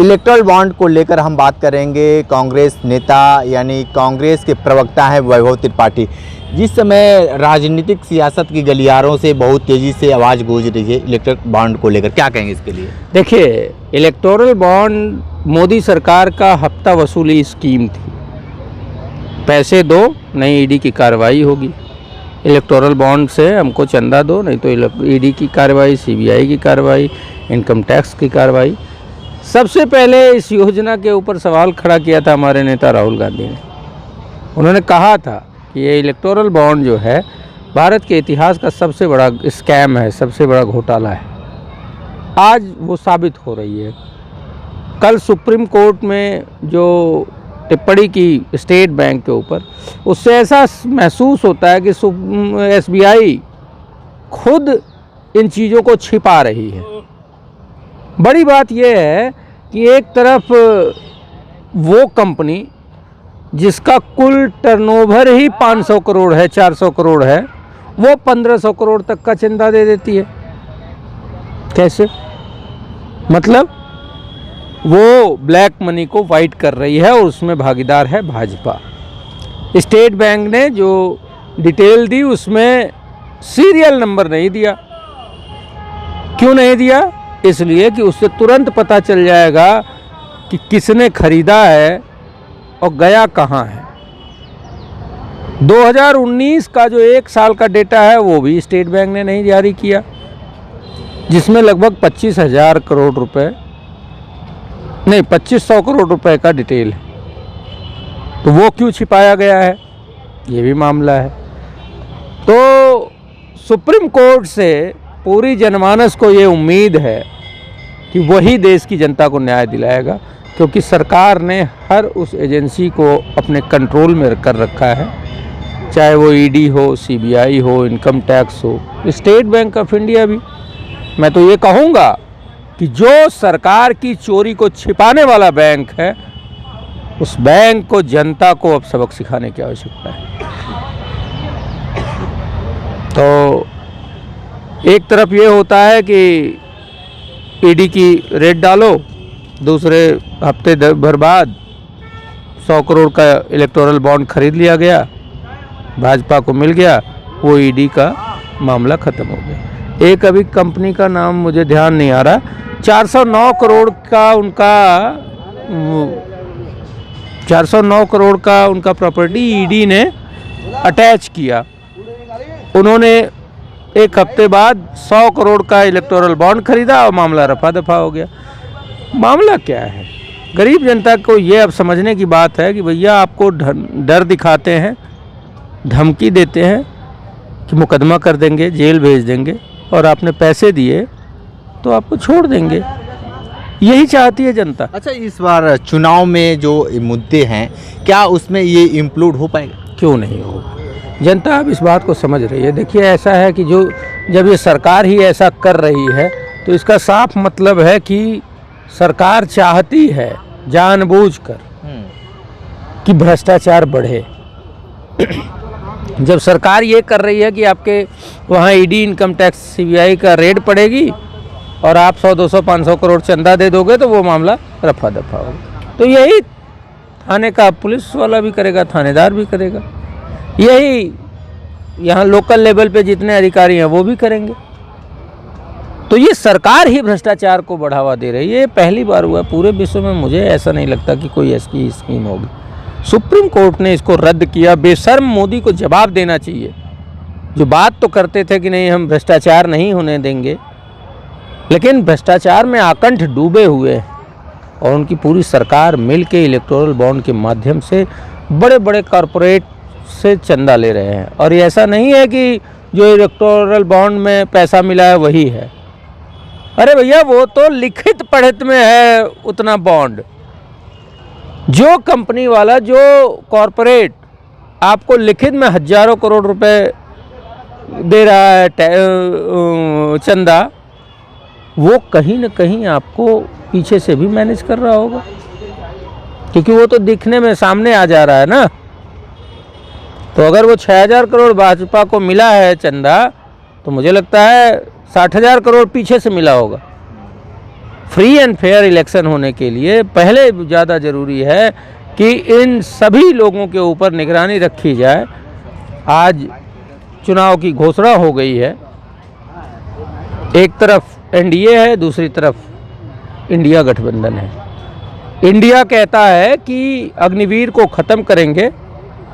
Electoral bond को लेकर हम बात करेंगे। कांग्रेस नेता यानी कांग्रेस के प्रवक्ता हैं वैभव त्रिपाठी। जिस समय राजनीतिक सियासत की गलियारों से बहुत तेज़ी से आवाज़ गूंज रही है इलेक्टोरल बॉन्ड को लेकर, क्या कहेंगे इसके लिए? देखिए, इलेक्टोरल बॉन्ड मोदी सरकार का हफ्ता वसूली स्कीम थी। पैसे दो, नहीं ईडी की कार्रवाई होगी। इलेक्टोरल बॉन्ड से हमको चंदा दो, नहीं तो ईडी की कार्रवाई, सीबीआई की कार्रवाई, इनकम टैक्स की कार्रवाई। सबसे पहले इस योजना के ऊपर सवाल खड़ा किया था हमारे नेता राहुल गांधी ने। उन्होंने कहा था कि ये इलेक्टोरल बॉन्ड जो है भारत के इतिहास का सबसे बड़ा स्कैम है, सबसे बड़ा घोटाला है। आज वो साबित हो रही है। कल सुप्रीम कोर्ट में जो टिप्पणी की स्टेट बैंक के ऊपर, उससे ऐसा महसूस होता है कि एसबीआई खुद इन चीज़ों को छिपा रही है। बड़ी बात यह है कि एक तरफ वो कंपनी जिसका कुल टर्नओवर ही 500 करोड़ है, 400 करोड़ है, वो 1500 करोड़ तक का चंदा दे देती है। कैसे? मतलब वो ब्लैक मनी को वाइट कर रही है और उसमें भागीदार है भाजपा। स्टेट बैंक ने जो डिटेल दी उसमें सीरियल नंबर नहीं दिया। क्यों नहीं दिया? इसलिए कि उससे तुरंत पता चल जाएगा कि किसने खरीदा है और गया कहाँ है। 2019 का जो एक साल का डेटा है वो भी स्टेट बैंक ने नहीं जारी किया, जिसमें लगभग 25,000 करोड़ रुपए, नहीं 2500 करोड़ रुपए का डिटेल है। तो वो क्यों छिपाया गया है, ये भी मामला है। तो सुप्रीम कोर्ट से पूरी जनमानस को ये उम्मीद है कि वही देश की जनता को न्याय दिलाएगा, क्योंकि सरकार ने हर उस एजेंसी को अपने कंट्रोल में कर रखा है, चाहे वो ईडी हो, सीबीआई हो, इनकम टैक्स हो, स्टेट बैंक ऑफ इंडिया भी। मैं तो ये कहूँगा कि जो सरकार की चोरी को छिपाने वाला बैंक है, उस बैंक को, जनता को अब सबक सिखाने की आवश्यकता है। तो एक तरफ ये होता है कि ईडी की रेड डालो, दूसरे हफ्ते भर बाद 100 करोड़ का इलेक्टोरल बॉन्ड खरीद लिया गया, भाजपा को मिल गया, वो ईडी का मामला ख़त्म हो गया। एक अभी कंपनी का नाम मुझे ध्यान नहीं आ रहा, 409 करोड़ का उनका प्रॉपर्टी ईडी ने अटैच किया। उन्होंने एक हफ्ते बाद 100 करोड़ का इलेक्टोरल बॉन्ड खरीदा और मामला रफा दफा हो गया। मामला क्या है? गरीब जनता को ये अब समझने की बात है कि भैया आपको डर दिखाते हैं, धमकी देते हैं कि मुकदमा कर देंगे, जेल भेज देंगे, और आपने पैसे दिए तो आपको छोड़ देंगे। यही चाहती है जनता। अच्छा, इस बार चुनाव में जो मुद्दे हैं, क्या उसमें ये इंक्लूड हो पाएगा? क्यों नहीं हो? जनता अब इस बात को समझ रही है। देखिए, ऐसा है कि जब ये सरकार ही ऐसा कर रही है तो इसका साफ मतलब है कि सरकार चाहती है जानबूझकर कि भ्रष्टाचार बढ़े। जब सरकार ये कर रही है कि आपके वहाँ ईडी, इनकम टैक्स, सीबीआई का रेड पड़ेगी और आप 100, 200, 500 करोड़ चंदा दे दोगे तो वो मामला रफा दफा होगा। तो यही थाने का पुलिस वाला भी करेगा, थानेदार भी करेगा, यही यहाँ लोकल लेवल पे जितने अधिकारी हैं वो भी करेंगे। तो ये सरकार ही भ्रष्टाचार को बढ़ावा दे रही है। पहली बार हुआ पूरे विश्व में, मुझे ऐसा नहीं लगता कि कोई ऐसी स्कीम होगी। सुप्रीम कोर्ट ने इसको रद्द किया। बेशर्म मोदी को जवाब देना चाहिए। जो बात तो करते थे कि नहीं हम भ्रष्टाचार नहीं होने देंगे, लेकिन भ्रष्टाचार में आकंठ डूबे हुए हैं और उनकी पूरी सरकार मिल के इलेक्टोरल बॉन्ड के माध्यम से बड़े बड़े कॉरपोरेट से चंदा ले रहे हैं। और ये ऐसा नहीं है कि जो इलेक्टोरल बॉन्ड में पैसा मिला है वही है। अरे भैया, वो तो लिखित पढ़ित में है उतना बॉन्ड। जो कंपनी वाला, जो कॉरपोरेट आपको लिखित में हजारों करोड़ रुपए दे रहा है चंदा, वो कहीं न कहीं आपको पीछे से भी मैनेज कर रहा होगा, क्योंकि वो तो दिखने में सामने आ जा रहा है ना। तो अगर वो 6000 करोड़ भाजपा को मिला है चंदा, तो मुझे लगता है 60,000 करोड़ पीछे से मिला होगा। फ्री एंड फेयर इलेक्शन होने के लिए पहले ज़्यादा ज़रूरी है कि इन सभी लोगों के ऊपर निगरानी रखी जाए। आज चुनाव की घोषणा हो गई है, एक तरफ एनडीए है, दूसरी तरफ इंडिया गठबंधन है। इंडिया कहता है कि अग्निवीर को ख़त्म करेंगे,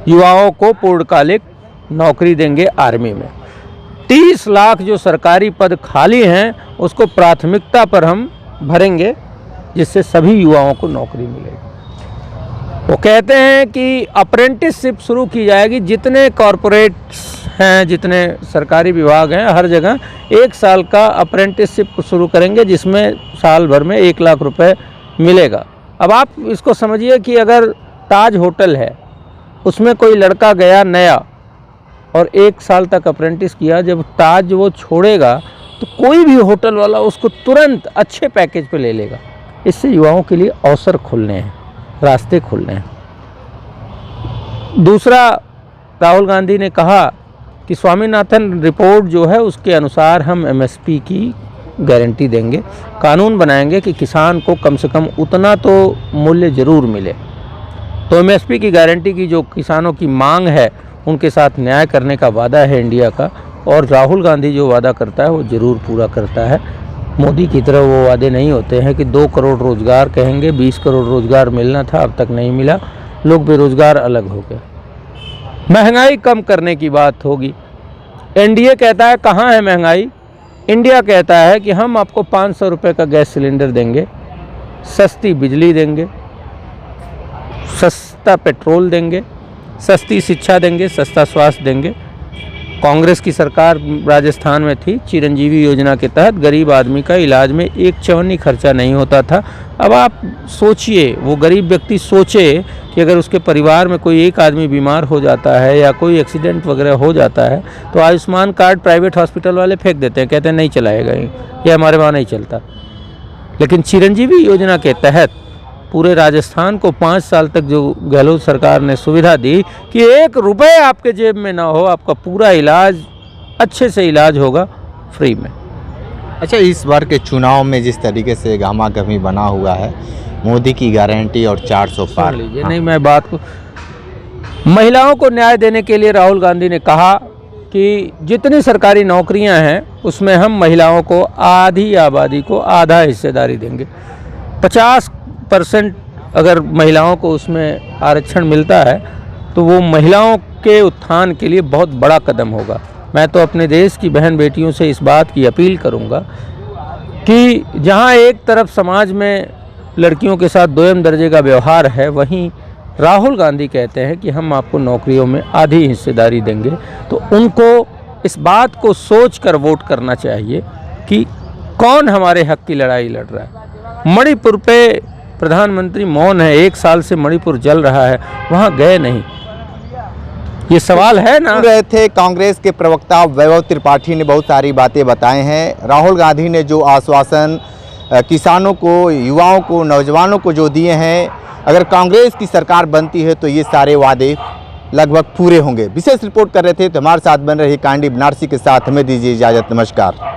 युवाओं को पूर्णकालिक नौकरी देंगे आर्मी में। 30 लाख जो सरकारी पद खाली हैं उसको प्राथमिकता पर हम भरेंगे, जिससे सभी युवाओं को नौकरी मिलेगी। वो कहते हैं कि अप्रेंटिसशिप शुरू की जाएगी। जितने कॉरपोरेट्स हैं, जितने सरकारी विभाग हैं, हर जगह 1 साल का अप्रेंटिसशिप शुरू करेंगे, जिसमें साल भर में 1 लाख रुपए मिलेगा। अब आप इसको समझिए कि अगर ताज होटल है, उसमें कोई लड़का गया नया और 1 साल तक अप्रेंटिस किया, जब ताज वो छोड़ेगा तो कोई भी होटल वाला उसको तुरंत अच्छे पैकेज पे ले लेगा। इससे युवाओं के लिए अवसर खुलने हैं, रास्ते खुलने हैं। दूसरा, राहुल गांधी ने कहा कि स्वामीनाथन रिपोर्ट जो है उसके अनुसार हम एमएसपी की गारंटी देंगे, कानून बनाएंगे कि किसान को कम से कम उतना तो मूल्य ज़रूर मिले। तो एमएसपी की गारंटी की जो किसानों की मांग है उनके साथ न्याय करने का वादा है इंडिया का, और राहुल गांधी जो वादा करता है वो ज़रूर पूरा करता है। मोदी की तरह वो वादे नहीं होते हैं कि 2 करोड़ रोज़गार कहेंगे, 20 करोड़ रोज़गार मिलना था, अब तक नहीं मिला, लोग बेरोज़गार अलग हो गए। महंगाई कम करने की बात होगी। एनडीए कहता है कहाँ है महंगाई, इंडिया कहता है कि हम आपको 500 रुपये का गैस सिलेंडर देंगे, सस्ती बिजली देंगे, सस्ता पेट्रोल देंगे, सस्ती शिक्षा देंगे, सस्ता स्वास्थ्य देंगे। कांग्रेस की सरकार राजस्थान में थी, चिरंजीवी योजना के तहत गरीब आदमी का इलाज में एक चवन्नी खर्चा नहीं होता था। अब आप सोचिए, वो गरीब व्यक्ति सोचे कि अगर उसके परिवार में कोई एक आदमी बीमार हो जाता है या कोई एक्सीडेंट वगैरह हो जाता है तो आयुष्मान कार्ड प्राइवेट हॉस्पिटल वाले फेंक देते हैं, कहते हैं नहीं चलाएगा, ये हमारे वहाँ नहीं चलता। लेकिन चिरंजीवी योजना के तहत पूरे राजस्थान को 5 साल तक जो गहलोत सरकार ने सुविधा दी कि 1 रुपये आपके जेब में ना हो, आपका पूरा इलाज अच्छे से इलाज होगा फ्री में। अच्छा, इस बार के चुनाव में जिस तरीके से गहमा-गहमी बना हुआ है, मोदी की गारंटी और 400 पार लीजिए। नहीं, मैं बात को, महिलाओं को न्याय देने के लिए राहुल गांधी ने कहा कि जितनी सरकारी नौकरियां हैं उसमें हम महिलाओं को आधी आबादी को आधा हिस्सेदारी देंगे। 50% अगर महिलाओं को उसमें आरक्षण मिलता है तो वो महिलाओं के उत्थान के लिए बहुत बड़ा कदम होगा। मैं तो अपने देश की बहन बेटियों से इस बात की अपील करूंगा कि जहां एक तरफ समाज में लड़कियों के साथ दोयम दर्जे का व्यवहार है, वहीं राहुल गांधी कहते हैं कि हम आपको नौकरियों में आधी हिस्सेदारी देंगे। तो उनको इस बात को सोच कर वोट करना चाहिए कि कौन हमारे हक की लड़ाई लड़ रहा है। मणिपुर पे प्रधानमंत्री मौन है, 1 साल से मणिपुर जल रहा है, वहाँ गए नहीं। ये सवाल है ना। रहे थे कांग्रेस के प्रवक्ता वैभव त्रिपाठी ने बहुत सारी बातें बताए हैं। राहुल गांधी ने जो आश्वासन किसानों को, युवाओं को, नौजवानों को जो दिए हैं, अगर कांग्रेस की सरकार बनती है तो ये सारे वादे लगभग पूरे होंगे। विशेष रिपोर्ट कर रहे थे तो हमारे साथ बन रही कांडी बनारसी के साथ हमें दीजिए इजाज़त। नमस्कार।